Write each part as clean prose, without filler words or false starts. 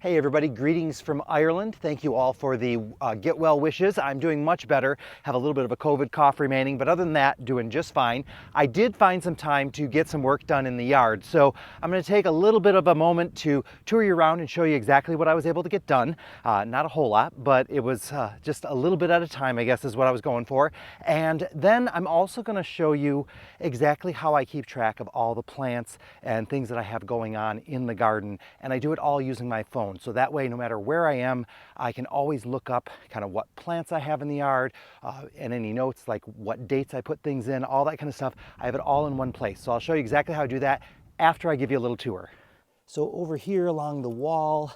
Hey everybody, greetings from Ireland. Thank you all for the get well wishes. I'm doing much better, have a little bit of a COVID cough remaining, but other than that, doing just fine. I did find some time to get some work done in the yard, so I'm going to take a little bit of a moment to tour you around and show you exactly what I was able to get done. Not a whole lot, but it was just a little bit at a time, I guess is what I was going for. And then I'm also going to show you exactly how I keep track of all the plants and things that I have going on in the garden, and I do it all using my phone. So that way, no matter where I am, I can always look up kind of what plants I have in the yard and any notes like what dates I put things in, all that kind of stuff. I have it all in one place. So I'll show you exactly how I do that after I give you a little tour. So over here along the wall,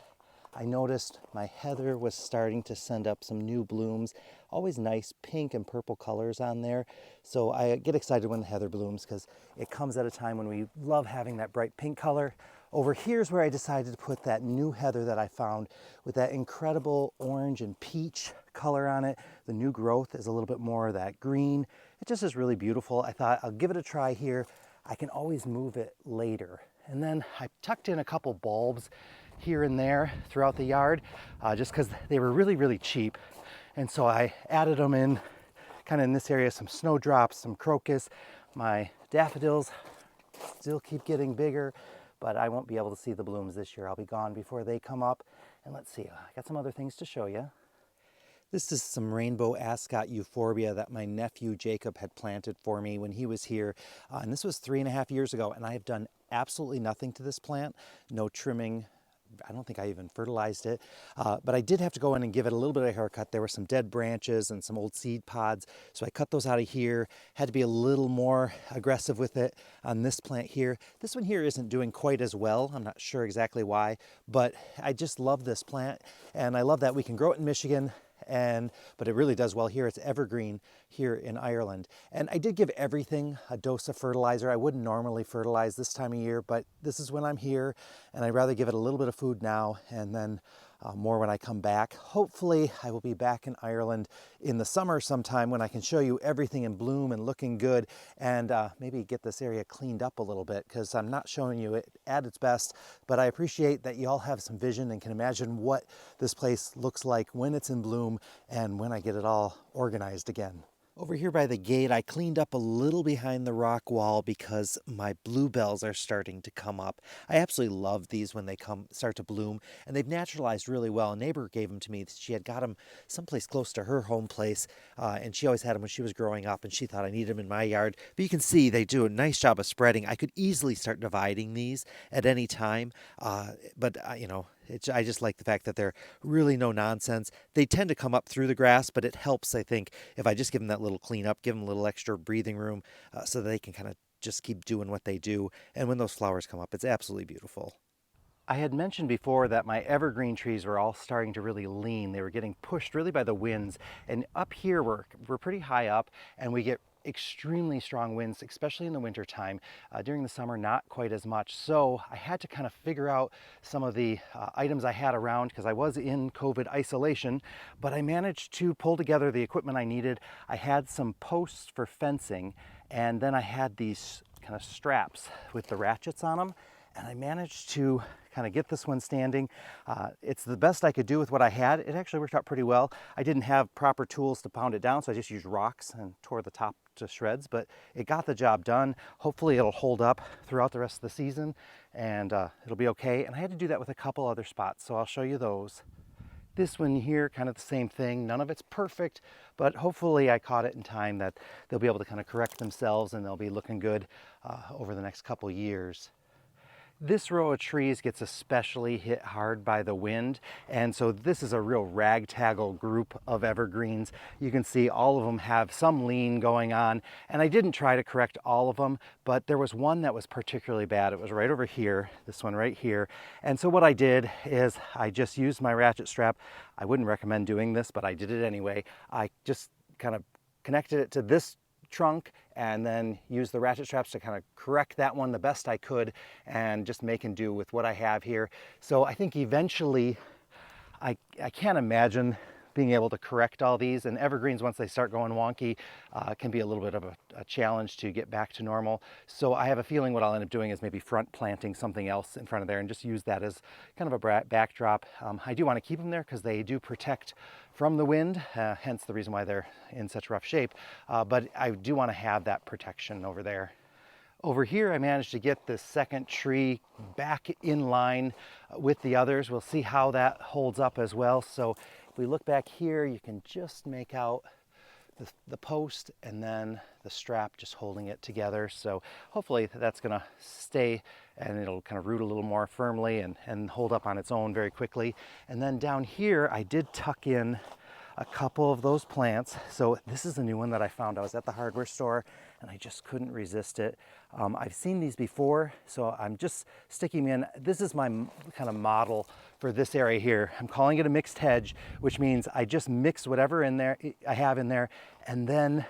I noticed my heather was starting to send up some new blooms. Always nice pink and purple colors on there. So I get excited when the heather blooms because it comes at a time when we love having that bright pink color. Over here's where I decided to put that new heather that I found with that incredible orange and peach color on it. The new growth is a little bit more of that green. It just is really beautiful. I thought I'll give it a try here. I can always move it later. And then I tucked in a couple bulbs here and there throughout the yard just because they were really cheap. And so I added them in kind of in this area, some snowdrops, some crocus. My daffodils still keep getting bigger, but I won't be able to see the blooms this year. I'll be gone before they come up. And let's see, I got some other things to show you. This is some rainbow Ascot Euphorbia that my nephew Jacob had planted for me when he was here. And this was 3.5 years ago, and I have done absolutely nothing to this plant. No trimming. I don't think I even fertilized it, but I did have to go in and give it a little bit of a haircut. There were some dead branches and some old seed pods, so I cut those out of here. Had to be a little more aggressive with it on this plant here. This one here isn't doing quite as well. I'm not sure exactly why, but I just love this plant, and I love that we can grow it in Michigan. But it really does well here. It's evergreen here in Ireland. And I did give everything a dose of fertilizer. I wouldn't normally fertilize this time of year, but this is when I'm here, and I'd rather give it a little bit of food now and then more when I come back. Hopefully I will be back in Ireland in the summer sometime when I can show you everything in bloom and looking good, and maybe get this area cleaned up a little bit because I'm not showing you it at its best, but I appreciate that you all have some vision and can imagine what this place looks like when it's in bloom and when I get it all organized again. Over here by the gate, I cleaned up a little behind the rock wall because my bluebells are starting to come up. I absolutely love these when they start to bloom, and they've naturalized really well. A neighbor gave them to me. She had got them someplace close to her home place, and she always had them when she was growing up, and she thought I needed them in my yard. But you can see they do a nice job of spreading. I could easily start dividing these at any time, but you know, I just like the fact that they're really no nonsense. They tend to come up through the grass, but it helps, I think, if I just give them that little cleanup, give them a little extra breathing room so that they can kind of just keep doing what they do. And when those flowers come up, it's absolutely beautiful. I had mentioned before that my evergreen trees were all starting to really lean. They were getting pushed really by the winds. And up here, we're pretty high up, and we get extremely strong winds, especially in the winter time. During the summer, not quite as much. So I had to kind of figure out some of the items I had around because I was in COVID isolation, but I managed to pull together the equipment I needed. I had some posts for fencing, and then I had these kind of straps with the ratchets on them, and I managed to kind of get this one standing. It's the best I could do with what I had. It actually worked out pretty well. I didn't have proper tools to pound it down, so I just used rocks and tore the top to shreds, but it got the job done. Hopefully it'll hold up throughout the rest of the season, and it'll be okay. And I had to do that with a couple other spots, so I'll show you those. This one here, kind of the same thing. None of it's perfect, but hopefully I caught it in time that they'll be able to kind of correct themselves and they'll be looking good over the next couple years. This row of trees gets especially hit hard by the wind, and so this is a real ragtaggle group of evergreens. You can see all of them have some lean going on, and I didn't try to correct all of them, but there was one that was particularly bad. It was right over here, this one right here. And so what I did is I just used my ratchet strap. I wouldn't recommend doing this, but I did it anyway. I just kind of connected it to this trunk and then use the ratchet straps to kind of correct that one the best I could and just make and do with what I have here. So I think eventually I can't imagine being able to correct all these. And evergreens, once they start going wonky, can be a little bit of a challenge to get back to normal. So I have a feeling what I'll end up doing is maybe front planting something else in front of there and just use that as kind of a backdrop. I do want to keep them there because they do protect from the wind, hence the reason why they're in such rough shape. But I do want to have that protection over there. Over here, I managed to get this second tree back in line with the others. We'll see how that holds up as well. So if we look back here, you can just make out the post and then the strap just holding it together. So hopefully that's gonna stay and it'll kind of root a little more firmly and hold up on its own very quickly. And then down here, I did tuck in a couple of those plants. So this is a new one that I found. I was at the hardware store and I just couldn't resist it. I've seen these before, so I'm just sticking them in. This is my kind of model for this area here. I'm calling it a mixed hedge, which means I just mix whatever in there I have in there, and then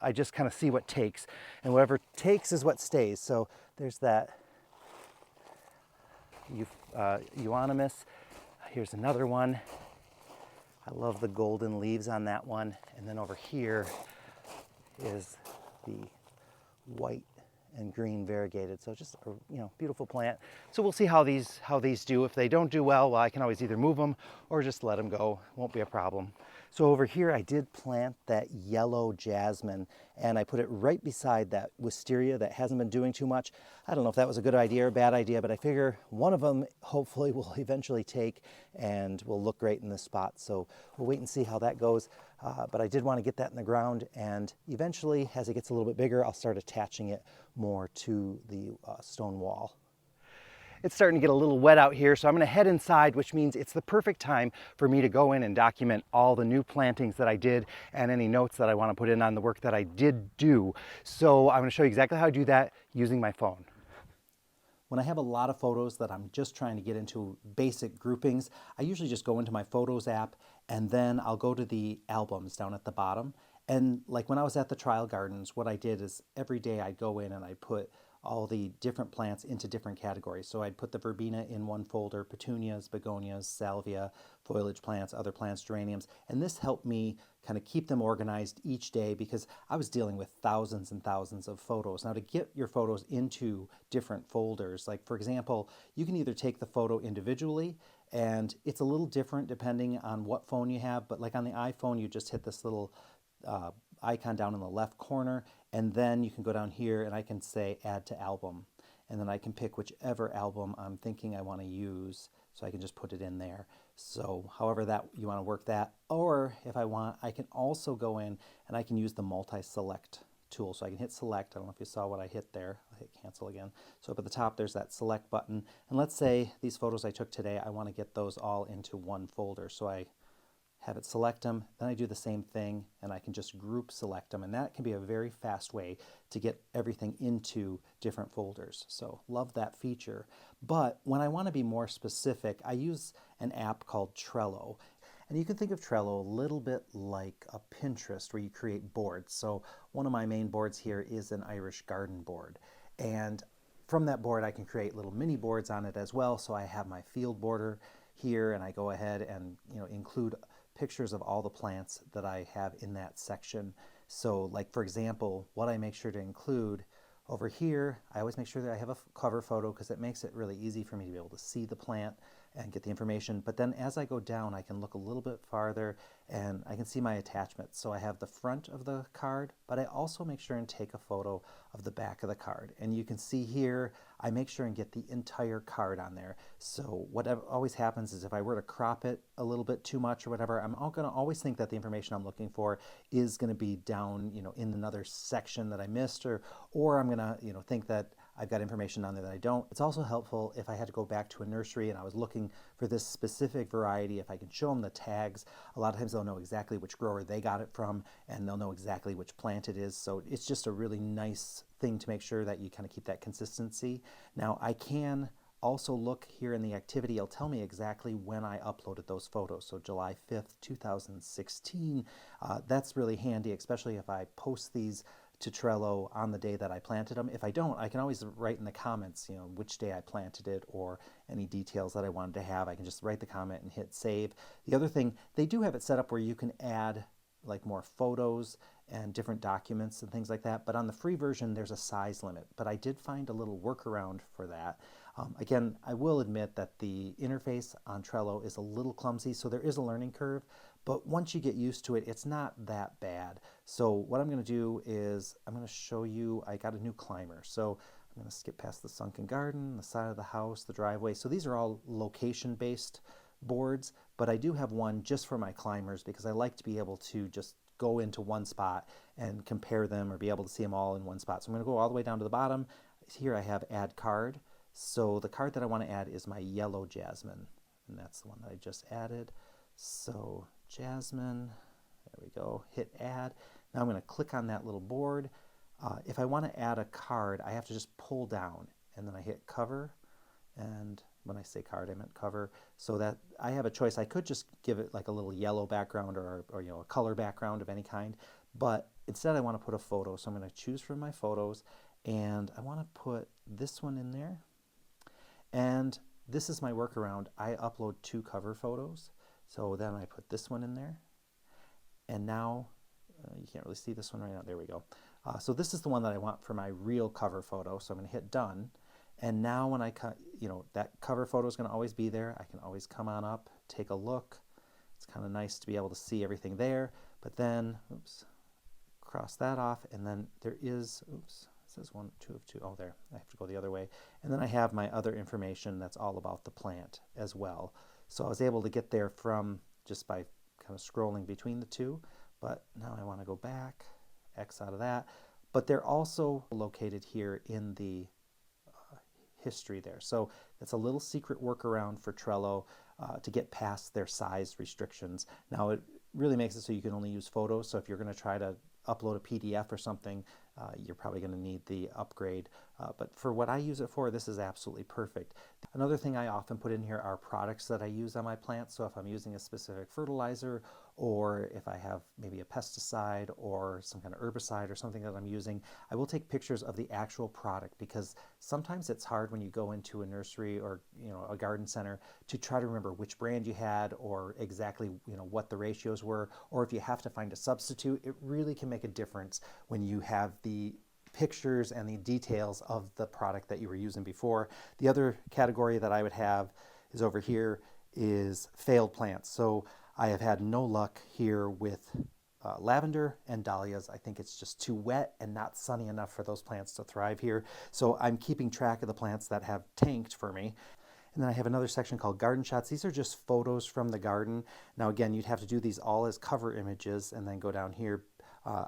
I just kind of see what takes. And whatever takes is what stays. So there's that euonymus. Here's another one. I love the golden leaves on that one. And then over here is the white and green variegated. So just a beautiful plant. So we'll see how these do. If they don't do well, I can always either move them or just let them go. Won't be a problem. So over here I did plant that yellow jasmine and I put it right beside that wisteria that hasn't been doing too much. I don't know if that was a good idea or a bad idea, but I figure one of them hopefully will eventually take and will look great in this spot. So we'll wait and see how that goes. But I did want to get that in the ground, and eventually as it gets a little bit bigger, I'll start attaching it more to the stone wall. It's starting to get a little wet out here, so I'm going to head inside, which means it's the perfect time for me to go in and document all the new plantings that I did and any notes that I want to put in on the work that I did do. So I'm going to show you exactly how I do that using my phone. When I have a lot of photos that I'm just trying to get into basic groupings, I usually just go into my Photos app and then I'll go to the albums down at the bottom. And like when I was at the Trial Gardens, what I did is every day I'd go in and I'd put all the different plants into different categories. So I'd put the verbena in one folder, petunias, begonias, salvia, foliage plants, other plants, geraniums. And this helped me kind of keep them organized each day because I was dealing with thousands and thousands of photos. Now to get your photos into different folders, like for example, you can either take the photo individually, and it's a little different depending on what phone you have, but like on the iPhone, you just hit this little icon down in the left corner, and then you can go down here and I can say add to album, and then I can pick whichever album I'm thinking I want to use, so I can just put it in there. So however that you want to work that, or if I want, I can also go in and I can use the multi-select tool. So I can hit select. I don't know if you saw what I hit there. I'll hit cancel again. So up at the top there's that select button, and let's say these photos I took today, I want to get those all into one folder. So I have it select them, then I do the same thing and I can just group select them, and that can be a very fast way to get everything into different folders. So love that feature. But when I want to be more specific, I use an app called Trello. And you can think of Trello a little bit like a Pinterest where you create boards. So one of my main boards here is an Irish garden board. And from that board I can create little mini boards on it as well. So I have my field border here and I go ahead and include pictures of all the plants that I have in that section. So like for example, what I make sure to include over here, I always make sure that I have a cover photo because it makes it really easy for me to be able to see the plant and get the information. But then as I go down, I can look a little bit farther and I can see my attachments. So I have the front of the card, but I also make sure and take a photo of the back of the card. And you can see here, I make sure and get the entire card on there. So what always happens is if I were to crop it a little bit too much or whatever, I'm going to always think that the information I'm looking for is going to be down, in another section that I missed, or I'm going to, think that I've got information on there that I don't. It's also helpful if I had to go back to a nursery and I was looking for this specific variety, if I can show them the tags, a lot of times they'll know exactly which grower they got it from and they'll know exactly which plant it is. So it's just a really nice thing to make sure that you kind of keep that consistency. Now I can also look here in the activity, it'll tell me exactly when I uploaded those photos. So July 5th, 2016, that's really handy, especially if I post these to Trello on the day that I planted them. If I don't, I can always write in the comments, which day I planted it or any details that I wanted to have. I can just write the comment and hit save. The other thing, they do have it set up where you can add like more photos and different documents and things like that. But on the free version, there's a size limit. But I did find a little workaround for that. Again, I will admit that the interface on Trello is a little clumsy, so there is a learning curve. But once you get used to it, it's not that bad. So what I'm going to do is I'm going to show you, I got a new climber. So I'm going to skip past the sunken garden, the side of the house, the driveway. So these are all location-based boards, but I do have one just for my climbers because I like to be able to just go into one spot and compare them or be able to see them all in one spot. So I'm going to go all the way down to the bottom. Here I have add card. So the card that I want to add is my yellow jasmine, and that's the one that I just added. So jasmine, there we go, hit add. Now I'm going to click on that little board. If I want to add a card, I have to just pull down, and then I hit cover, and when I say card, I meant cover, so that I have a choice. I could just give it like a little yellow background or a color background of any kind, but instead I want to put a photo. So I'm going to choose from my photos, and I want to put this one in there. And this is my workaround. I upload 2 cover photos. So then I put this one in there. And now, you can't really see this one right now. There we go. So this is the one that I want for my real cover photo. So I'm going to hit done. And now when I cut, that cover photo is going to always be there. I can always come on up, take a look. It's kind of nice to be able to see everything there. But then, oops, cross that off. And then there is, oops, it says 1, 2 of 2. Oh, there. I have to go the other way. And then I have my other information that's all about the plant as well. So I was able to get there from just by kind of scrolling between the two. But now I want to go back, X out of that. But they're also located here in the history there. So it's a little secret workaround for Trello to get past their size restrictions. Now it really makes it so you can only use photos. So if you're going to try to upload a PDF or something, you're probably going to need the upgrade. But for what I use it for, this is absolutely perfect. Another thing I often put in here are products that I use on my plants. So if I'm using a specific fertilizer, or if I have maybe a pesticide or some kind of herbicide or something that I'm using, I will take pictures of the actual product, because sometimes it's hard when you go into a nursery or a garden center to try to remember which brand you had or exactly what the ratios were, or if you have to find a substitute. It really can make a difference when you have the pictures and the details of the product that you were using before. The other category that I would have is over here is failed plants. So I have had no luck here with lavender and dahlias. I think it's just too wet and not sunny enough for those plants to thrive here. So I'm keeping track of the plants that have tanked for me. And then I have another section called garden shots. These are just photos from the garden. Now again, you'd have to do these all as cover images and then go down here.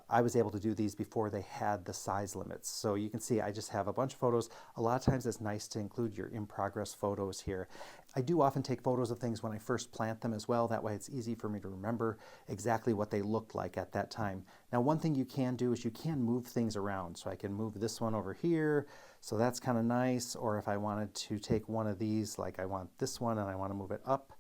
I was able to do these before they had the size limits. So you can see I just have a bunch of photos. A lot of times it's nice to include your in-progress photos here. I do often take photos of things when I first plant them as well. That way it's easy for me to remember exactly what they looked like at that time. Now one thing you can do is you can move things around. So I can move this one over here. So that's kind of nice. Or if I wanted to take one of these, like I want this one and I want to move it up,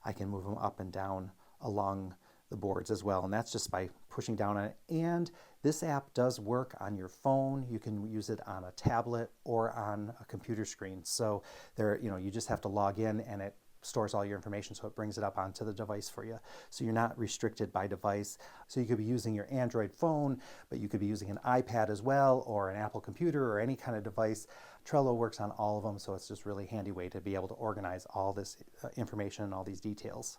I can move them up and down along the boards as well, and that's just by pushing down on it. And this app does work on your phone. You can use it on a tablet or on a computer screen. So there, you just have to log in and it stores all your information, so it brings it up onto the device for you. So you're not restricted by device. So you could be using your Android phone, but you could be using an iPad as well, or an Apple computer, or any kind of device. Trello works on all of them, so it's just really handy way to be able to organize all this information and all these details.